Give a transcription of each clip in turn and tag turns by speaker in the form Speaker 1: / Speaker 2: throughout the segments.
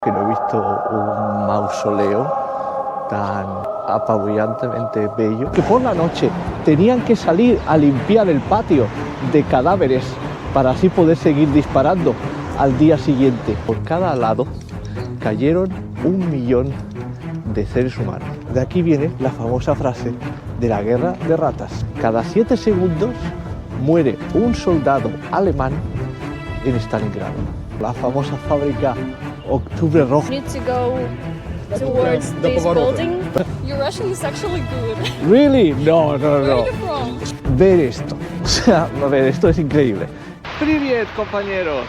Speaker 1: Que no he visto un mausoleo tan apabullantemente bello, que por la noche tenían que salir a limpiar el patio de cadáveres para así poder seguir disparando al día siguiente. Por cada lado cayeron 1 millón de seres humanos. De aquí viene la famosa frase de la guerra de ratas. Cada 7 segundos muere un soldado alemán en Stalingrado. La famosa fábrica Octubre Rojo.
Speaker 2: Need to go towards this building. Your Russian is actually good.
Speaker 1: Really? No.
Speaker 2: Where are you from?
Speaker 1: Ver esto. O sea, a ver, esto es increíble. ¡Привет, compañeros!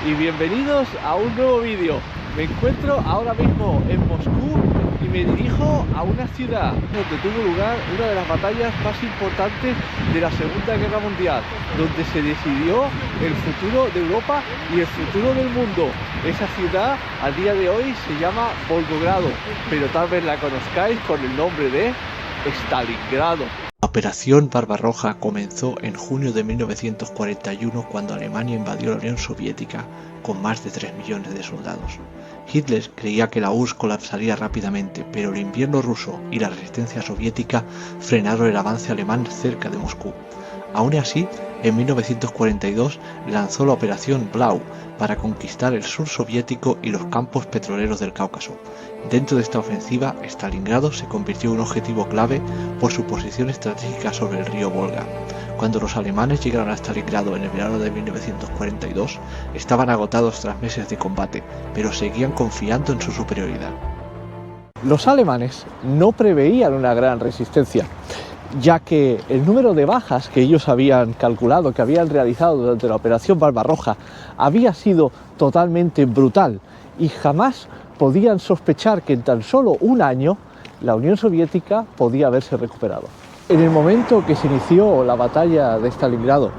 Speaker 1: Y bienvenidos a un nuevo vídeo. Me encuentro ahora mismo en Moscú y me dirijo a una ciudad donde tuvo lugar una de las batallas más importantes de la Segunda Guerra Mundial, donde se decidió el futuro de Europa y el futuro del mundo. Esa ciudad a día de hoy se llama Volgogrado, pero tal vez la conozcáis con el nombre de Stalingrado. La Operación Barbarroja comenzó en junio de 1941 cuando Alemania invadió la Unión Soviética con más de 3 millones de soldados. Hitler creía que la URSS colapsaría rápidamente, pero el invierno ruso y la resistencia soviética frenaron el avance alemán cerca de Moscú. Aún así, en 1942 lanzó la Operación Blau para conquistar el sur soviético y los campos petroleros del Cáucaso. Dentro de esta ofensiva, Stalingrado se convirtió en un objetivo clave por su posición estratégica sobre el río Volga. Cuando los alemanes llegaron a Stalingrado en el verano de 1942, estaban agotados tras meses de combate, pero seguían confiando en su superioridad. Los alemanes no preveían una gran resistencia, ya que el número de bajas que ellos habían calculado, que habían realizado durante la Operación Barbarroja, había sido totalmente brutal y jamás podían sospechar que en tan solo un año la Unión Soviética podía haberse recuperado. En el momento que se inició la batalla de Stalingrado,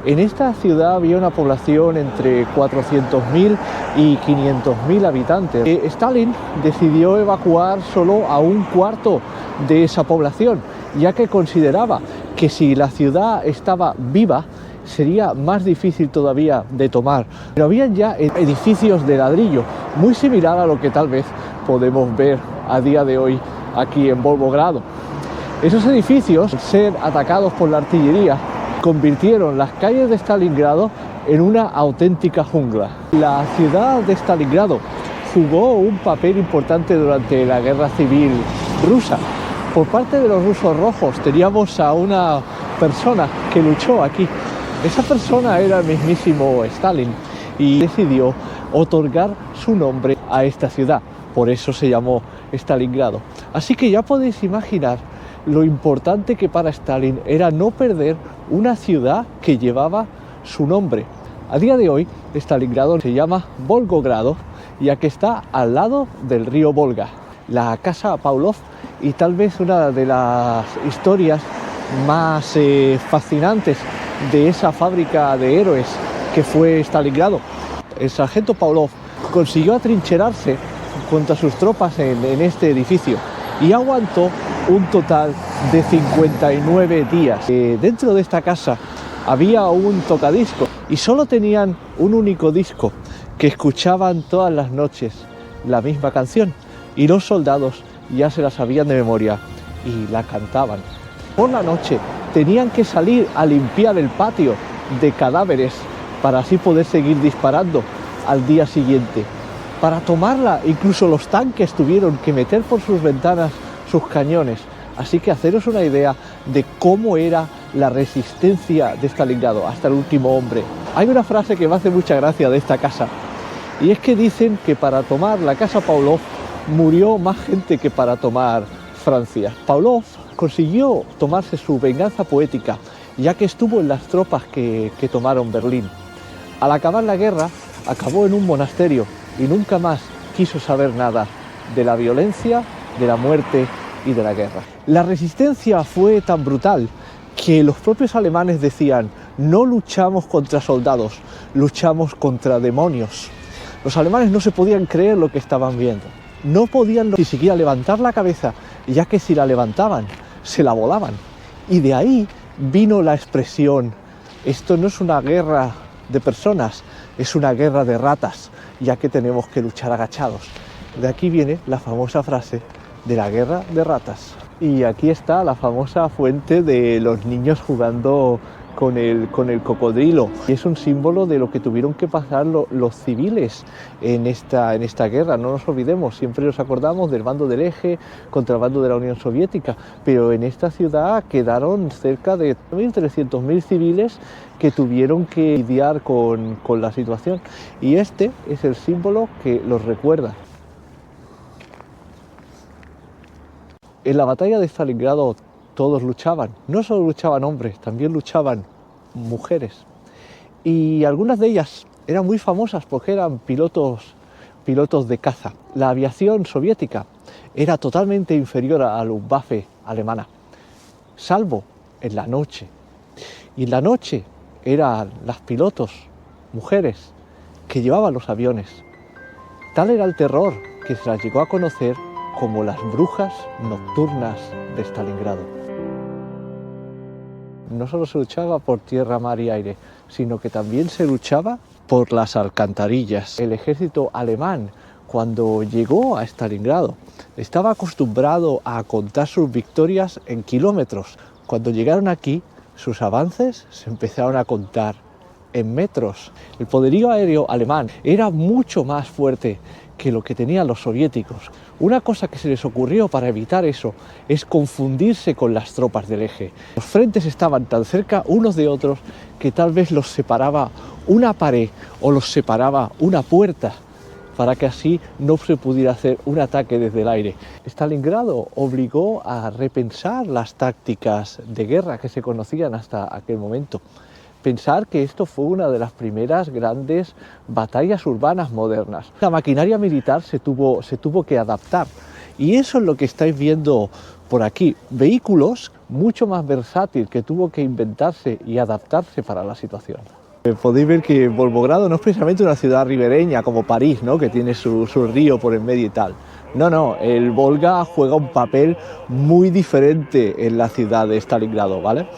Speaker 1: en esta ciudad había una población entre 400.000 y 500.000 habitantes. Stalin decidió evacuar solo a 1/4 de esa población, ya que consideraba que si la ciudad estaba viva, sería más difícil todavía de tomar. Pero habían ya edificios de ladrillo, muy similar a lo que tal vez podemos ver a día de hoy aquí en Volgogrado. Esos edificios, al ser atacados por la artillería, convirtieron las calles de Stalingrado en una auténtica jungla. La ciudad de Stalingrado jugó un papel importante durante la guerra civil rusa. Por parte de los rusos rojos teníamos a una persona que luchó aquí. Esa persona era el mismísimo Stalin y decidió otorgar su nombre a esta ciudad. Por eso se llamó Stalingrado. Así que ya podéis imaginar lo importante que para Stalin era no perder una ciudad que llevaba su nombre. A día de hoy, Stalingrado se llama Volgogrado, ya que está al lado del río Volga. La casa Pavlov, y tal vez una de las historias más fascinantes de esa fábrica de héroes que fue Stalingrado. El sargento Pavlov consiguió atrincherarse contra sus tropas en este edificio y aguantó un total de 59 días. Dentro de esta casa había un tocadiscos y solo tenían un único disco que escuchaban todas las noches la misma canción, y los soldados ya se la sabían de memoria y la cantaban. Por la noche tenían que salir a limpiar el patio de cadáveres para así poder seguir disparando al día siguiente. Para tomarla, incluso los tanques tuvieron que meter por sus ventanas sus cañones. Así que haceros una idea de cómo era la resistencia de Stalingrado hasta el último hombre. Hay una frase que me hace mucha gracia de esta casa, y es que dicen que para tomar la casa Pavlov murió más gente que para tomar Francia. Pavlov consiguió tomarse su venganza poética, ya que estuvo en las tropas que tomaron Berlín. Al acabar la guerra, acabó en un monasterio y nunca más quiso saber nada de la violencia, de la muerte y de la guerra. La resistencia fue tan brutal que los propios alemanes decían: no luchamos contra soldados, luchamos contra demonios. Los alemanes no se podían creer lo que estaban viendo. No podían ni siquiera levantar la cabeza, ya que si la levantaban, se la volaban. Y de ahí vino la expresión: esto no es una guerra de personas, es una guerra de ratas. ya que tenemos que luchar agachados. De aquí viene la famosa frase de la guerra de ratas. Y aquí está la famosa fuente de los niños jugando con el cocodrilo. Y es un símbolo de lo que tuvieron que pasar los civiles en esta guerra. No nos olvidemos, siempre nos acordamos del bando del Eje contra el bando de la Unión Soviética, pero en esta ciudad quedaron cerca de 300.000 civiles que tuvieron que lidiar con la situación. Y este es el símbolo que los recuerda. En la batalla de Stalingrado todos luchaban, no solo luchaban hombres, también luchaban mujeres. Y algunas de ellas eran muy famosas porque eran pilotos de caza. La aviación soviética era totalmente inferior a la Luftwaffe alemana, salvo en la noche. Y en la noche eran las pilotos, mujeres, que llevaban los aviones. Tal era el terror que se las llegó a conocer como las brujas nocturnas de Stalingrado. No solo se luchaba por tierra, mar y aire, sino que también se luchaba por las alcantarillas. El ejército alemán, cuando llegó a Stalingrado, estaba acostumbrado a contar sus victorias en kilómetros. Cuando llegaron aquí, sus avances se empezaron a contar en metros. El poderío aéreo alemán era mucho más fuerte que lo que tenían los soviéticos. Una cosa que se les ocurrió para evitar eso es confundirse con las tropas del Eje. Los frentes estaban tan cerca unos de otros que tal vez los separaba una pared o los separaba una puerta para que así no se pudiera hacer un ataque desde el aire. Stalingrado obligó a repensar las tácticas de guerra que se conocían hasta aquel momento. Pensar que esto fue una de las primeras grandes batallas urbanas modernas. La maquinaria militar se tuvo que adaptar y eso es lo que estáis viendo por aquí. Vehículos mucho más versátiles que tuvo que inventarse y adaptarse para la situación. Podéis ver que Volgogrado no es precisamente una ciudad ribereña como París, ¿no?, que tiene su río por el medio y tal. No, el Volga juega un papel muy diferente en la ciudad de Stalingrado, ¿vale?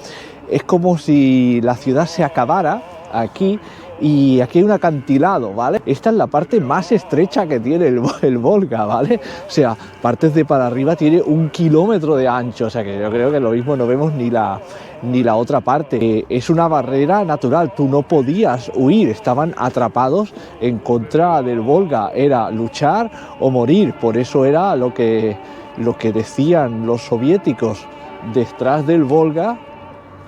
Speaker 1: Es como si la ciudad se acabara aquí y aquí hay un acantilado, ¿vale? Esta es la parte más estrecha que tiene el Volga, ¿vale? O sea, partes de para arriba tiene 1 kilómetro de ancho, o sea que yo creo que lo mismo no vemos ni la otra parte. Es una barrera natural, tú no podías huir, estaban atrapados en contra del Volga, era luchar o morir, por eso era lo que decían los soviéticos, detrás del Volga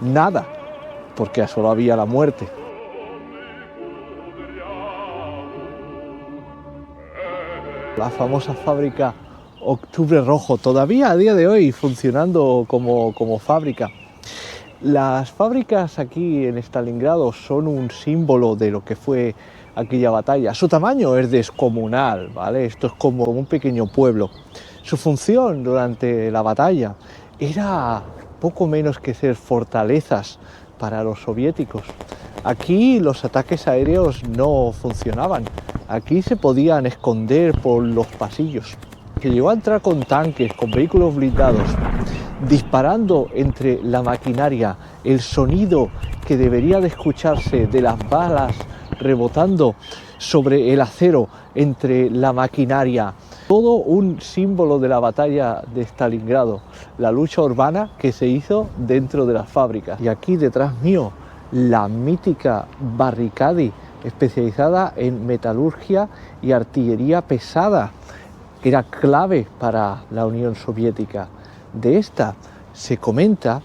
Speaker 1: nada, porque solo había la muerte. La famosa fábrica Octubre Rojo, todavía a día de hoy funcionando como fábrica. Las fábricas aquí en Stalingrado son un símbolo de lo que fue aquella batalla. Su tamaño es descomunal, ¿vale? Esto es como un pequeño pueblo. Su función durante la batalla era poco menos que ser fortalezas para los soviéticos. Aquí los ataques aéreos no funcionaban. Aquí se podían esconder por los pasillos. Que llegó a entrar con tanques, con vehículos blindados, disparando entre la maquinaria, el sonido que debería de escucharse de las balas rebotando sobre el acero entre la maquinaria. Todo un símbolo de la batalla de Stalingrado, la lucha urbana que se hizo dentro de las fábricas. Y aquí detrás mío, la mítica Barricadi, especializada en metalurgia y artillería pesada, que era clave para la Unión Soviética. De esta se comenta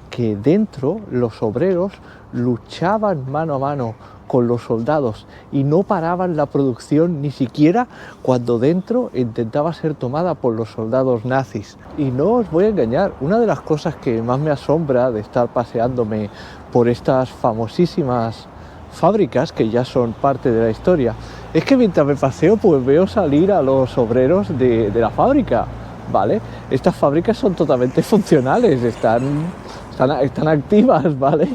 Speaker 1: que dentro los obreros luchaban mano a mano con los soldados y no paraban la producción ni siquiera cuando dentro intentaba ser tomada por los soldados nazis. Y no os voy a engañar, una de las cosas que más me asombra de estar paseándome por estas famosísimas fábricas que ya son parte de la historia es que mientras me paseo pues veo salir a los obreros de la fábrica, ¿vale? Estas fábricas son totalmente funcionales, están activas, ¿vale?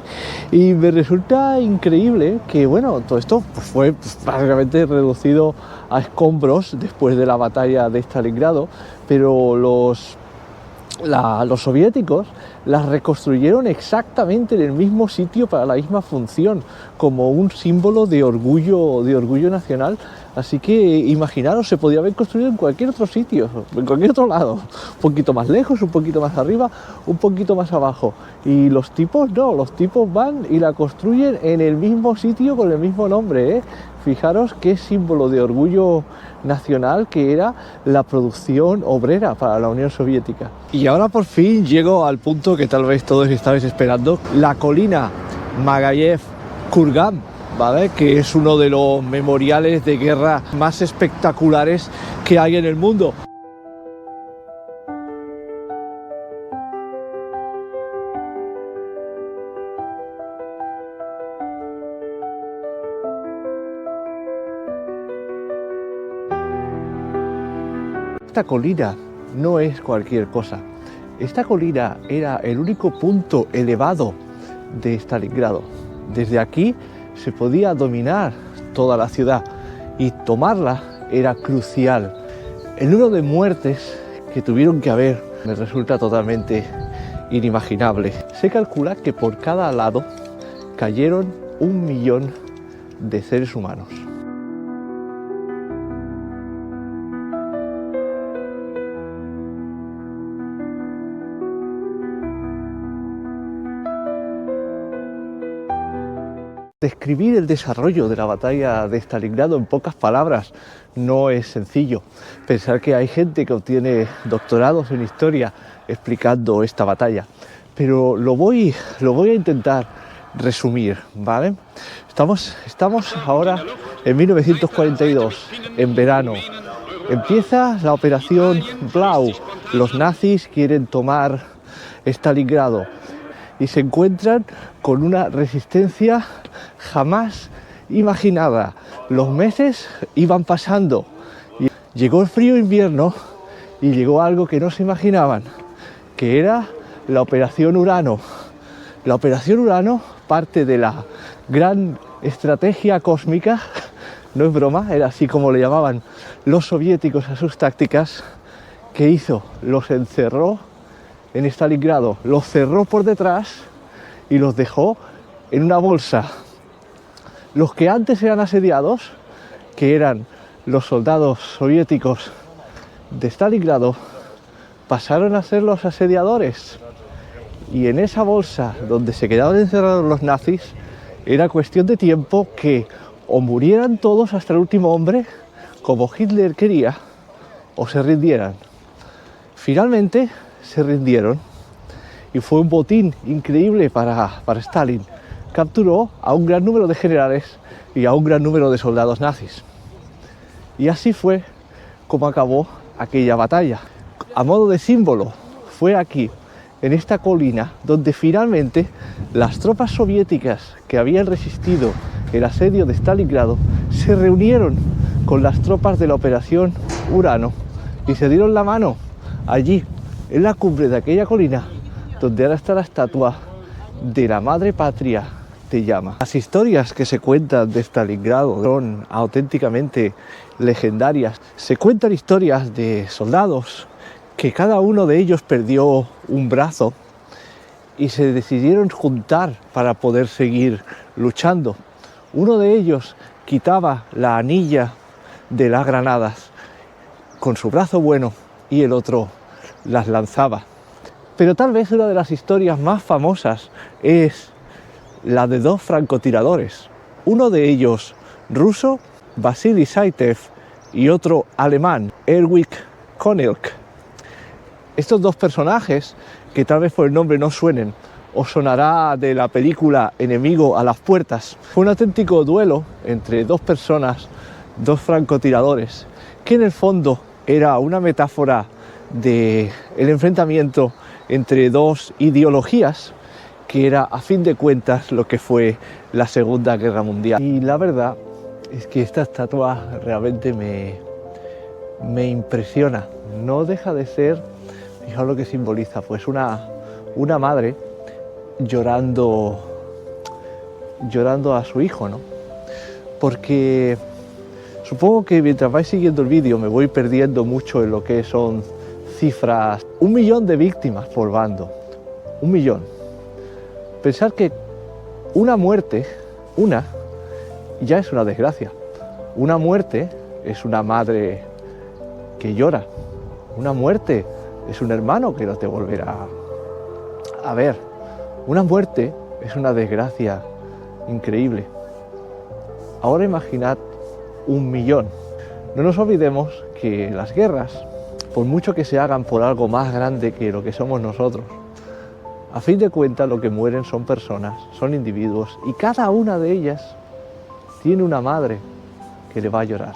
Speaker 1: Y me resulta increíble que, bueno, todo esto pues, fue básicamente reducido a escombros después de la batalla de Stalingrado, pero los soviéticos las reconstruyeron exactamente en el mismo sitio para la misma función, como un símbolo de orgullo nacional Así que imaginaros, se podía haber construido en cualquier otro sitio, en cualquier otro lado, un poquito más lejos, un poquito más arriba, un poquito más abajo. Y los tipos no, los tipos van y la construyen en el mismo sitio con el mismo nombre, ¿eh? Fijaros qué símbolo de orgullo nacional que era la producción obrera para la Unión Soviética. Y ahora por fin llego al punto que tal vez todos estabais esperando, la colina Magayev-Kurgan, ¿vale? Que es uno de los memoriales de guerra más espectaculares que hay en el mundo. Esta colina no es cualquier cosa. Esta colina era el único punto elevado de Stalingrado. Desde aquí se podía dominar toda la ciudad y tomarla era crucial. El número de muertes que tuvieron que haber me resulta totalmente inimaginable. Se calcula que por cada lado cayeron 1 millón de seres humanos. Describir el desarrollo de la batalla de Stalingrado en pocas palabras no es sencillo. Pensar que hay gente que obtiene doctorados en historia explicando esta batalla, pero lo voy a intentar resumir, ¿vale? Estamos ahora en 1942, en verano. Empieza la operación Blau. Los nazis quieren tomar Stalingrado y se encuentran con una resistencia jamás imaginada. Los meses iban pasando y llegó el frío invierno y llegó algo que no se imaginaban, que era la Operación Urano. La Operación Urano, parte de la gran estrategia cósmica, no es broma, era así como le llamaban los soviéticos a sus tácticas, que hizo, los encerró en Stalingrado, los cerró por detrás y los dejó en una bolsa. Los que antes eran asediados, que eran los soldados soviéticos de Stalingrado, pasaron a ser los asediadores. Y en esa bolsa donde se quedaban encerrados los nazis, era cuestión de tiempo que o murieran todos hasta el último hombre, como Hitler quería, o se rindieran. Finalmente se rindieron y fue un botín increíble para Stalin. Capturó a un gran número de generales y a un gran número de soldados nazis. Y así fue como acabó aquella batalla. A modo de símbolo, fue aquí, en esta colina, donde finalmente las tropas soviéticas que habían resistido el asedio de Stalingrado se reunieron con las tropas de la Operación Urano y se dieron la mano allí, en la cumbre de aquella colina, donde ahora está la estatua de la madre patria te llama. Las historias que se cuentan de Stalingrado son auténticamente legendarias. Se cuentan historias de soldados que cada uno de ellos perdió un brazo y se decidieron juntar para poder seguir luchando. Uno de ellos quitaba la anilla de las granadas con su brazo bueno y el otro las lanzaba. Pero tal vez una de las historias más famosas es la de dos francotiradores. Uno de ellos ruso, Vasily Zaitsev, y otro alemán, Erwin Konelk. Estos dos personajes, que tal vez por el nombre no suenen, os sonará de la película Enemigo a las puertas. Fue un auténtico duelo entre dos personas, dos francotiradores, que en el fondo era una metáfora del enfrentamiento entre dos ideologías, que era a fin de cuentas lo que fue la Segunda Guerra Mundial. Y la verdad es que esta estatua realmente me impresiona. No deja de ser, fijaos lo que simboliza, pues una madre llorando a su hijo, ¿no? Porque supongo que mientras vais siguiendo el vídeo me voy perdiendo mucho en lo que son cifras. 1 millón de víctimas por bando, 1 millón. Pensar que una muerte, ya es una desgracia. Una muerte es una madre que llora. Una muerte es un hermano que no te volverá a ver. Una muerte es una desgracia increíble. Ahora imaginad 1.000.000. No nos olvidemos que las guerras, por mucho que se hagan por algo más grande que lo que somos nosotros, a fin de cuentas lo que mueren son personas, son individuos, y cada una de ellas tiene una madre que le va a llorar.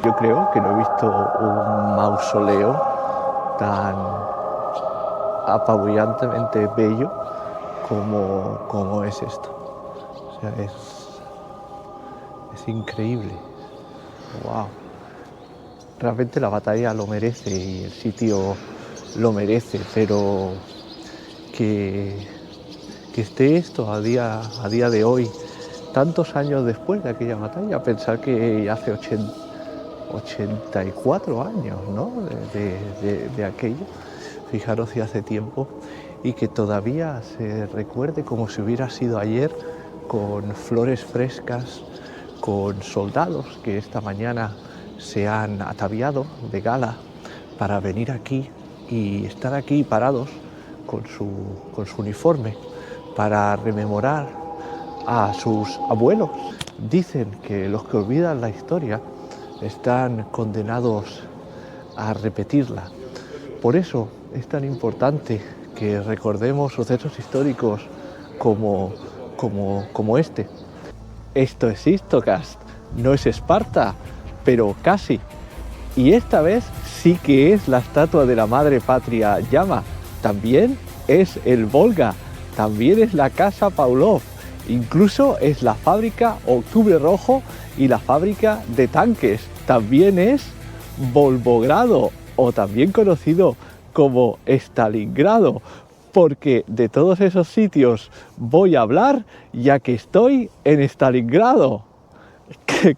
Speaker 1: Yo creo que no he visto un mausoleo tan apabullantemente bello como es esto. O sea, es increíble. Wow. Realmente la batalla lo merece y el sitio lo merece, pero que esté esto a día de hoy, tantos años después de aquella batalla, pensar que hace 84 años, ¿no? de aquello, fijaros si hace tiempo, y que todavía se recuerde como si hubiera sido ayer, con flores frescas, con soldados que esta mañana se han ataviado de gala para venir aquí y estar aquí parados con su uniforme para rememorar a sus abuelos. Dicen que los que olvidan la historia están condenados a repetirla. Por eso es tan importante que recordemos sucesos históricos como este. Esto es Histocast, no es Esparta, pero casi. Y esta vez sí que es la estatua de la madre patria llama. También es el Volga, también es la Casa Pavlov, incluso es la fábrica Octubre Rojo y la fábrica de tanques. También es Volgogrado, o también conocido como Stalingrado, porque de todos esos sitios voy a hablar ya que estoy en Stalingrado.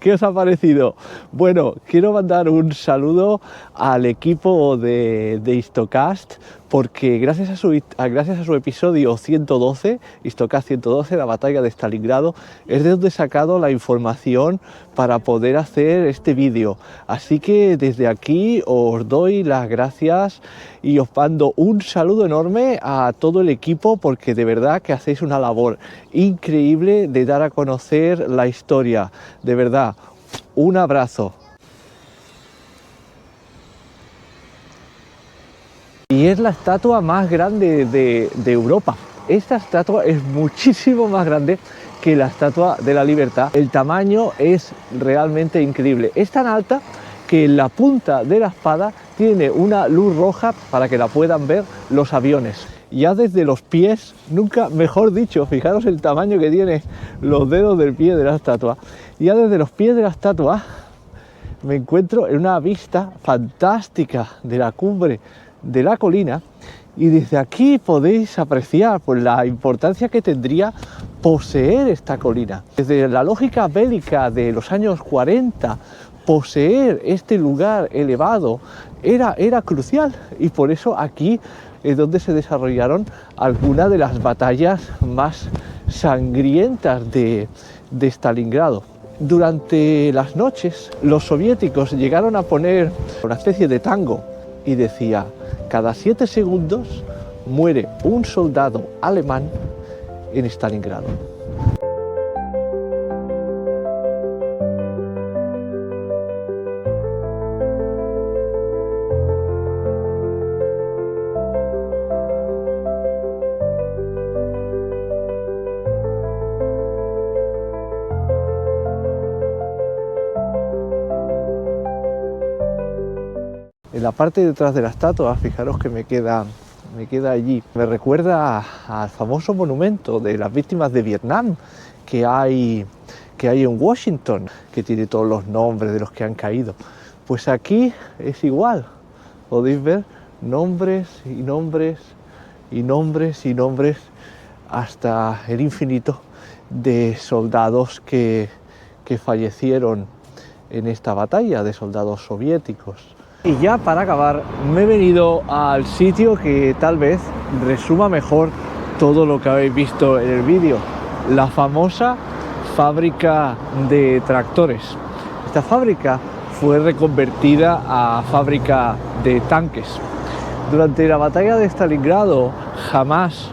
Speaker 1: ¿Qué os ha parecido? Bueno, quiero mandar un saludo al equipo de Histocast, porque gracias a su episodio 112, Histocast 112, la batalla de Stalingrado, es de donde he sacado la información para poder hacer este vídeo. Así que desde aquí os doy las gracias y os mando un saludo enorme a todo el equipo, porque de verdad que hacéis una labor increíble de dar a conocer la historia. De verdad, un abrazo. Y es la estatua más grande de Europa. Esta estatua es muchísimo más grande que la Estatua de la Libertad. El tamaño es realmente increíble. Es tan alta que en la punta de la espada tiene una luz roja para que la puedan ver los aviones. Ya desde los pies, nunca mejor dicho, fijaros el tamaño que tiene los dedos del pie de la estatua. Ya desde los pies de la estatua me encuentro en una vista fantástica de la cumbre de la colina, y desde aquí podéis apreciar pues, la importancia que tendría poseer esta colina. Desde la lógica bélica de los años 40, poseer este lugar elevado era crucial, y por eso aquí es donde se desarrollaron algunas de las batallas más sangrientas de Stalingrado. Durante las noches, los soviéticos llegaron a poner una especie de tango y decía: cada 7 segundos muere un soldado alemán en Stalingrado. En la parte de detrás de la estatua, fijaros que me queda allí. Me recuerda al famoso monumento de las víctimas de Vietnam que hay en Washington, que tiene todos los nombres de los que han caído. Pues aquí es igual. Podéis ver nombres y nombres y nombres y nombres hasta el infinito de soldados que que fallecieron en esta batalla, de soldados soviéticos. Y ya para acabar, me he venido al sitio que tal vez resuma mejor todo lo que habéis visto en el vídeo, la famosa fábrica de tractores. Esta fábrica fue reconvertida a fábrica de tanques. Durante la batalla de Stalingrado jamás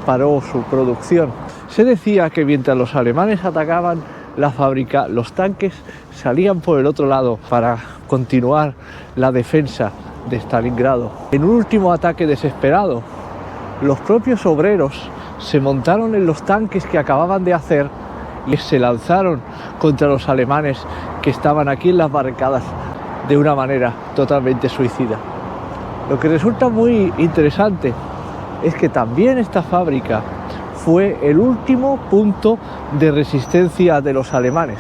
Speaker 1: paró su producción. Se decía que mientras los alemanes atacaban la fábrica, los tanques salían por el otro lado para continuar la defensa de Stalingrado. En un último ataque desesperado, los propios obreros se montaron en los tanques que acababan de hacer y se lanzaron contra los alemanes que estaban aquí en las barricadas de una manera totalmente suicida. Lo que resulta muy interesante es que también esta fábrica fue el último punto de resistencia de los alemanes.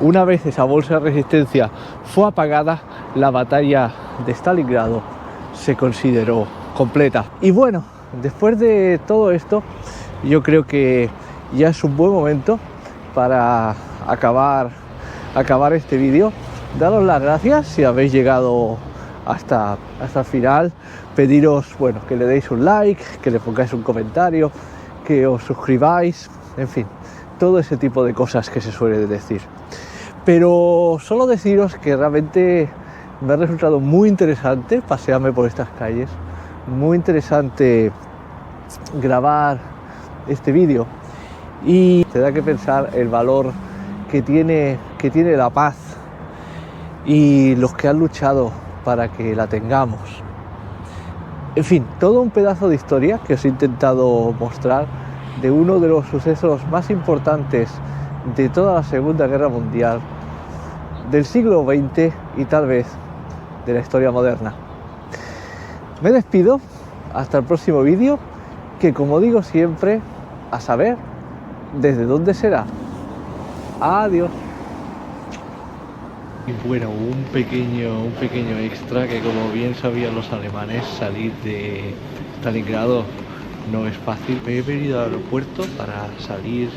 Speaker 1: Una vez esa bolsa de resistencia fue apagada, la batalla de Stalingrado se consideró completa. Y bueno, después de todo esto, yo creo que ya es un buen momento para acabar este vídeo. Daros las gracias si habéis llegado hasta el final. Pediros, bueno, que le deis un like, que le pongáis un comentario, que os suscribáis, en fin, todo ese tipo de cosas que se suele decir. Pero solo deciros que realmente me ha resultado muy interesante pasearme por estas calles, muy interesante grabar este vídeo, y te da que pensar el valor que tiene la paz y los que han luchado para que la tengamos. En fin, todo un pedazo de historia que os he intentado mostrar de uno de los sucesos más importantes de toda la Segunda Guerra Mundial, del siglo XX y tal vez de la historia moderna. Me despido, hasta el próximo vídeo, que como digo siempre, a saber desde dónde será. Adiós. Y bueno, un pequeño extra, que como bien sabían los alemanes, salir de Stalingrado no es fácil. Me he venido al aeropuerto para salir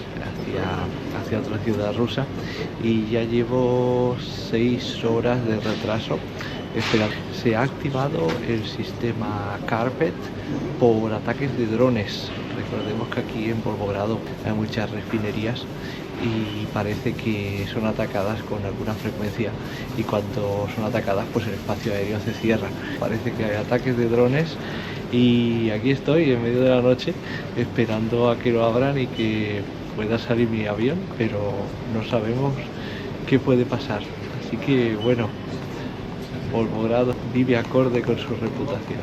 Speaker 1: hacia otra ciudad rusa y ya llevo 6 horas de retraso esperando. Se ha activado el sistema Carpet por ataques de drones. Recordemos que aquí en Volgogrado hay muchas refinerías y parece que son atacadas con alguna frecuencia, y cuando son atacadas pues el espacio aéreo se cierra. Parece que hay ataques de drones y aquí estoy en medio de la noche esperando a que lo abran y que pueda salir mi avión, pero no sabemos qué puede pasar. Así que bueno, Volgogrado vive acorde con su reputación.